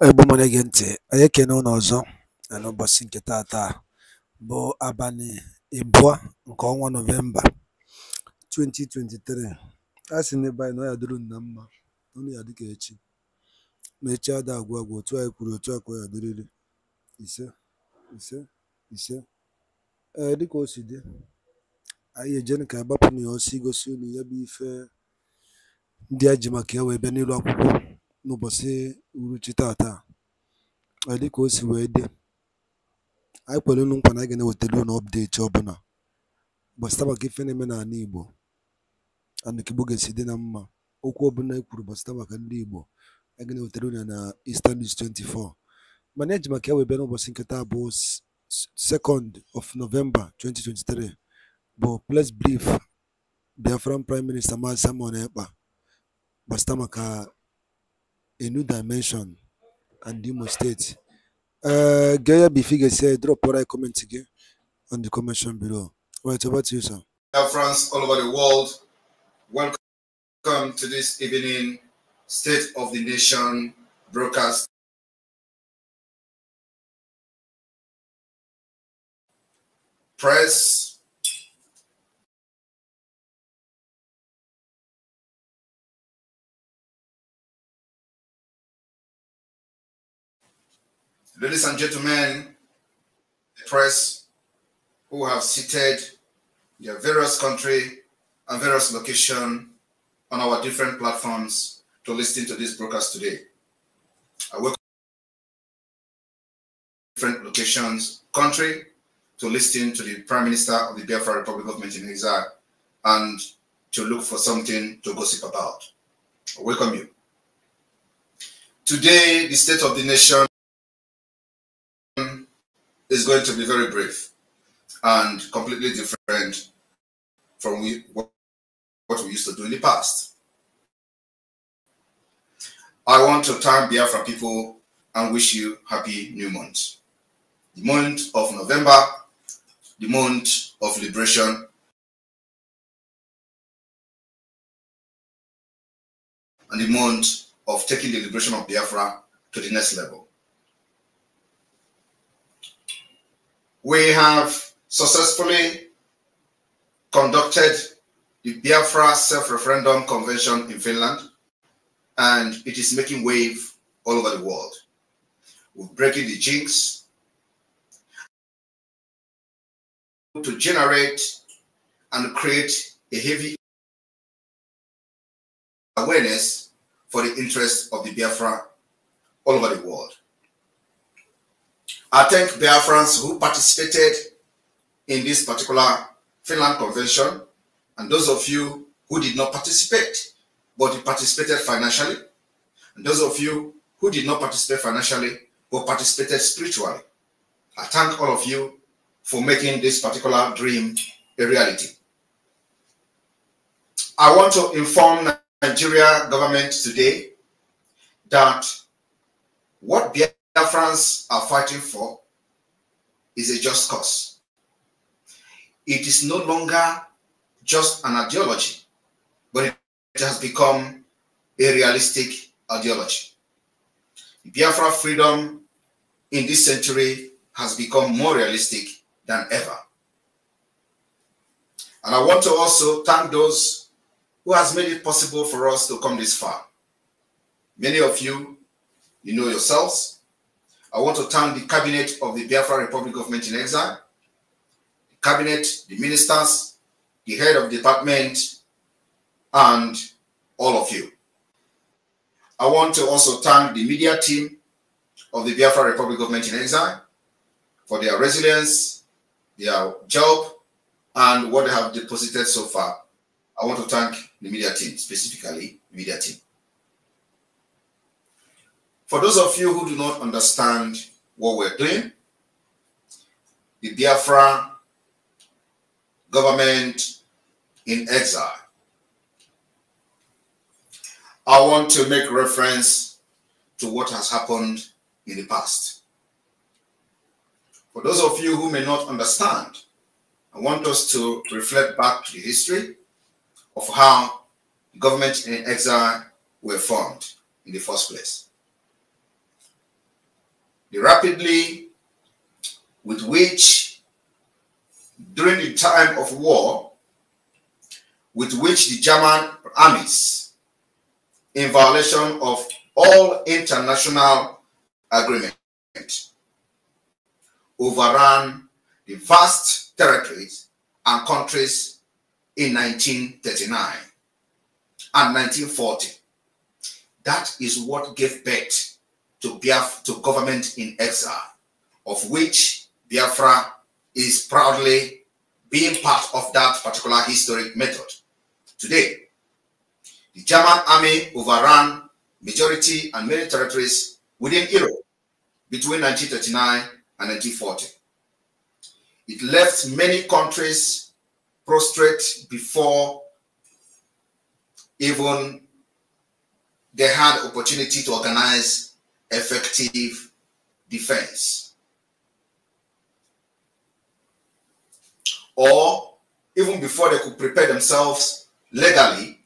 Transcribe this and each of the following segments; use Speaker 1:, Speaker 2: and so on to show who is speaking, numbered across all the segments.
Speaker 1: Egbe m na-ege ntị, anyị ekene unu ọzọ na n'ụbọchị nke taata bụ abalị abụọ nke ọnwa Nọvemba 2023. A sị n'ebe anyị na ọ ya dịrị unu na mma, unu ya dịka echi ma echi ada agwụ agwụ, otu anyị kwuru otu a ka ọ ya dịrịrị. Ise ise ise. Dịka o si dị, anyị ejene ka agbapụ na ya ọsọ igosi unu ya bụ ife ndị a ji maka ya wee bịa n'elu akwụkwọ n'ụbọchị uhuruchi taata. Dịka o si wee dị, anyị kwere unu nkwa na anyị ga na-ewetara unu ọpdeti ọbụla gbasịta maka ife na-eme n'ala Igbo and ka Igbo ga-esi dị na mma. Okwu ọbụla e kwuru gbasịta maka ndị Igbo, anyị ga na-ewetara unu ya na Eastern News 24. Mana eji maka ya wee bịa n'ụbọchị nke taa bụ 2nd of November 2023 bụ press brief Biafran Prime Minister Maazị Simon Ekpa gbasịta maka a new dimension and Imo State. Gaya Bifiga said, drop what I comment again on the comment section below. Right, over to you, sir.
Speaker 2: France all over the world, welcome to this evening State of the Nation broadcast. Press. Ladies and gentlemen, the press who have seated their various country and various location on our different platforms to listen to this broadcast today. I welcome different locations, country, to listen to the Prime Minister of the Biafra Republic Government in Exile and to look for something to gossip about. I welcome you. Today, the State of the Nation is going to be very brief and completely different from what we used to do in the past. I want to thank Biafra people and wish you happy new month. The month of November, the month of liberation, and the month of taking the liberation of Biafra to the next level. We have successfully conducted the Biafra Self-Referendum Convention in Finland, and it is making wave all over the world. We're breaking the jinx to generate and create a heavy awareness for the interest of the Biafra all over the world. I thank Biafrans who participated in this particular Finland Convention, and those of you who did not participate, but you participated financially, and those of you who did not participate financially, but participated spiritually. I thank all of you for making this particular dream a reality. I want to inform Nigeria government today that what Biafrans are fighting for is a just cause. It is no longer just an ideology, but it has become a realistic ideology. Biafra freedom in this century has become more realistic than ever. And I want to also thank those who has made it possible for us to come this far. Many of you, you know yourselves. I want to thank the cabinet of the Biafra Republic Government in Exile, the cabinet, the ministers, the head of department, and all of you. I want to also thank the media team of the Biafra Republic Government in Exile for their resilience, their job, and what they have deposited so far. I want to thank the media team, specifically the media team. For those of you who do not understand what we're doing, the Biafra government in exile, I want to make reference to what has happened in the past. For those of you who may not understand, I want us to reflect back to the history of how the government in exile were formed in the first place. the rapidly with which, during the time of war, with which the German armies, in violation of all international agreements, overran the vast territories and countries in 1939 and 1940. That is what gave birth to government in exile, of which Biafra is proudly being part of that particular historic method. Today, the German army overran majority and many territories within Europe between 1939 and 1940. It left many countries prostrate before even they had opportunity to organize effective defense. Or even before they could prepare themselves legally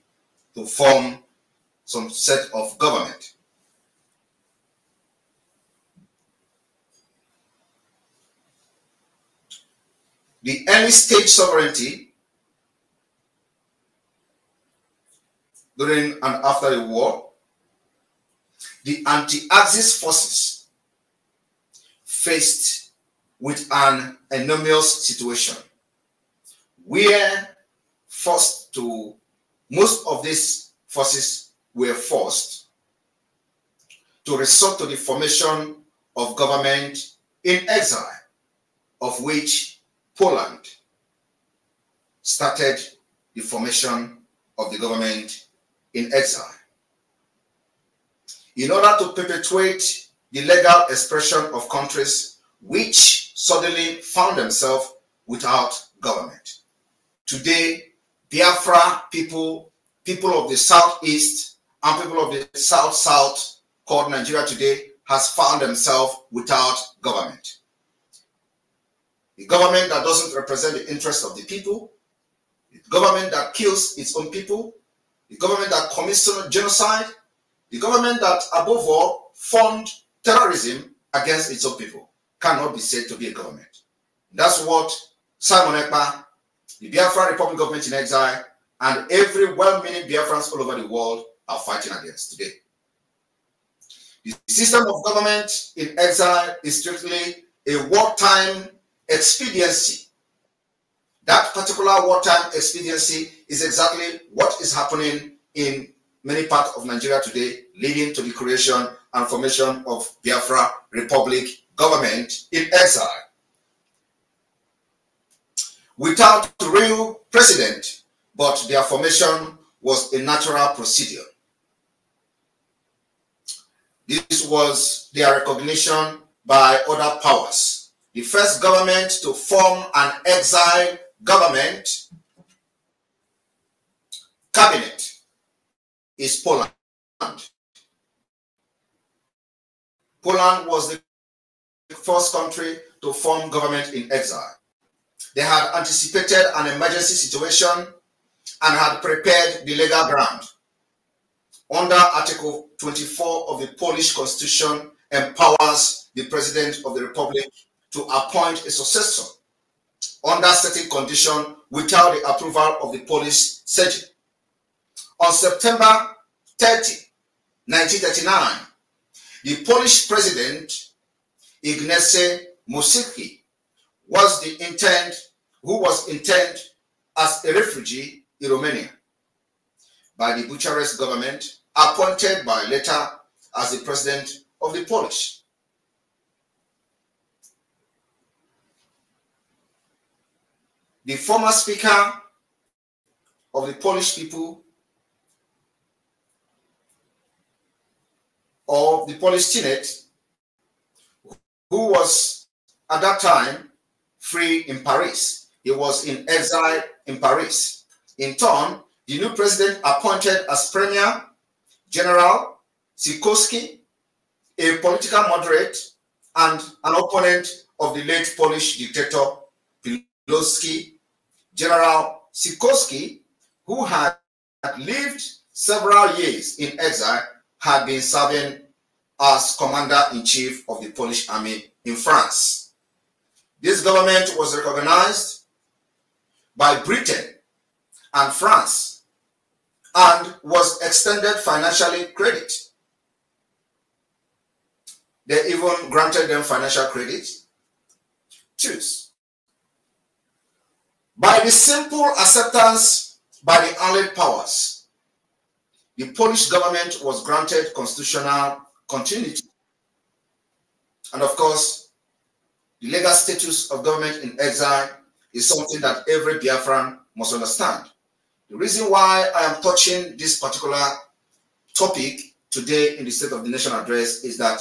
Speaker 2: to form some set of government. The early stage sovereignty during and after the war, the anti-Axis forces faced with an enormous situation where most of these forces were forced to resort to the formation of government in exile, of which Poland started the formation of the government in exile. In order to perpetuate the legal expression of countries which suddenly found themselves without government. Today, Biafra people of the southeast and people of the south called Nigeria today has found themselves without government. The government that doesn't represent the interests of the people, the government that kills its own people, the government that commits genocide, the government that above all funds terrorism against its own people cannot be said to be a government. That's what Simon Ekpa, the Biafra Republic government in exile, and every well-meaning Biafrans all over the world are fighting against today. The system of government in exile is strictly a wartime expediency. That particular wartime expediency is exactly what is happening in many parts of Nigeria today, leading to the creation and formation of Biafra Republic government in exile. Without real president, but their formation was a natural procedure. This was their recognition by other powers. The first government to form an exile government cabinet is Poland. Poland was the first country to form government in exile. They had anticipated an emergency situation and had prepared the legal ground. Under Article 24 of the Polish Constitution empowers the President of the Republic to appoint a successor under certain conditions without the approval of the Polish Sejm. On September 30, 1939, the Polish President Ignacy Mościcki who was interned as a refugee in Romania by the Bucharest government, appointed by later as the president of the Polish. The former speaker of the Polish people, of the Polish Senate, who was at that time free in Paris. He was in exile in Paris. In turn, the new president appointed as Premier General Sikorski, a political moderate and an opponent of the late Polish dictator Pilsudski. General Sikorski, who had lived several years in exile, had been serving as commander-in-chief of the Polish army in France. This government was recognized by Britain and France and was extended financially credit. They even granted them financial credit. Choose. By the simple acceptance by the Allied powers, the Polish government was granted constitutional continuity. And of course, the legal status of government in exile is something that every Biafran must understand. The reason why I am touching this particular topic today in the State of the Nation address is that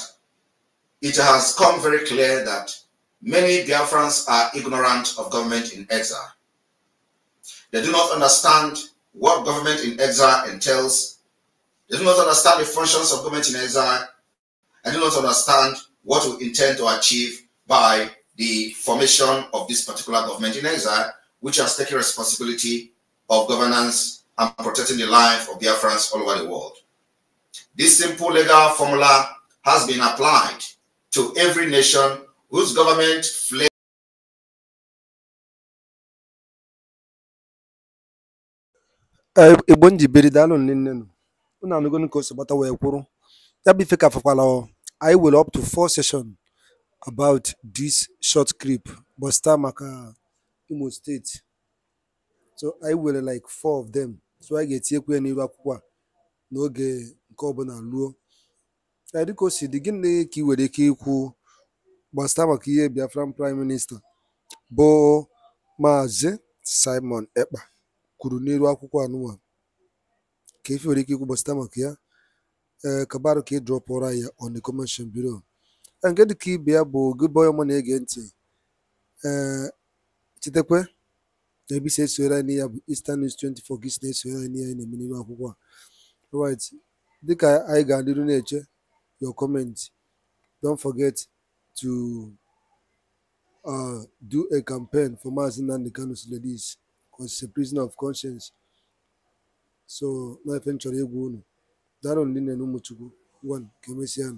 Speaker 2: it has come very clear that many Biafrans are ignorant of government in exile. They do not understand what government in exile entails. They do not understand the functions of government in exile. And do not understand what we intend to achieve by the formation of this particular government in exile, which has taken responsibility of governance and protecting the life of Biafrans all over the world. This simple legal formula has been applied to every nation whose government fled.
Speaker 1: Igbo njibere daalụ nne nụ unu anụgonu ka o si gbata wee kwụrụ ya bụ ife ka fakwala anyị were up to 4 sessions about this short clip gbasata maka Imo State, so anyị were like 4 of them, so anyị ga-etinyekwu ya n'iru akwụkwọ a n'oge nke ọbụla luo. Dịka o si dị, gịnị ka ị nwere ike ikwu gbasata maka ihe Biafran Prime Minister bụ Maazị Simon Ekpa kwuru n'iru akwụkwọ anụnwa? Ka ife nwere ike ikwu gbasata maka ya, kabarụ ka ị drọpụra ya on the comment below. Nke dịka ibe ya bụ gị bụ onye ọma na-ege ntị, chetakwa na ebe isi esonyere anyị ya bụ Eastern News 24 gị si na-esonyere anyị ya na-eme n'iru akwụkwọ a. Right, dịka anyị ga-adịru na-eche your comment, don't forget to do a campaign for Maazị Nnamdi Kanu's release because he's a prisoner of conscience. So na ife m chọrọ ịgwa unu, daalụ ndị nne na ụmụchukwu, ka emesịa.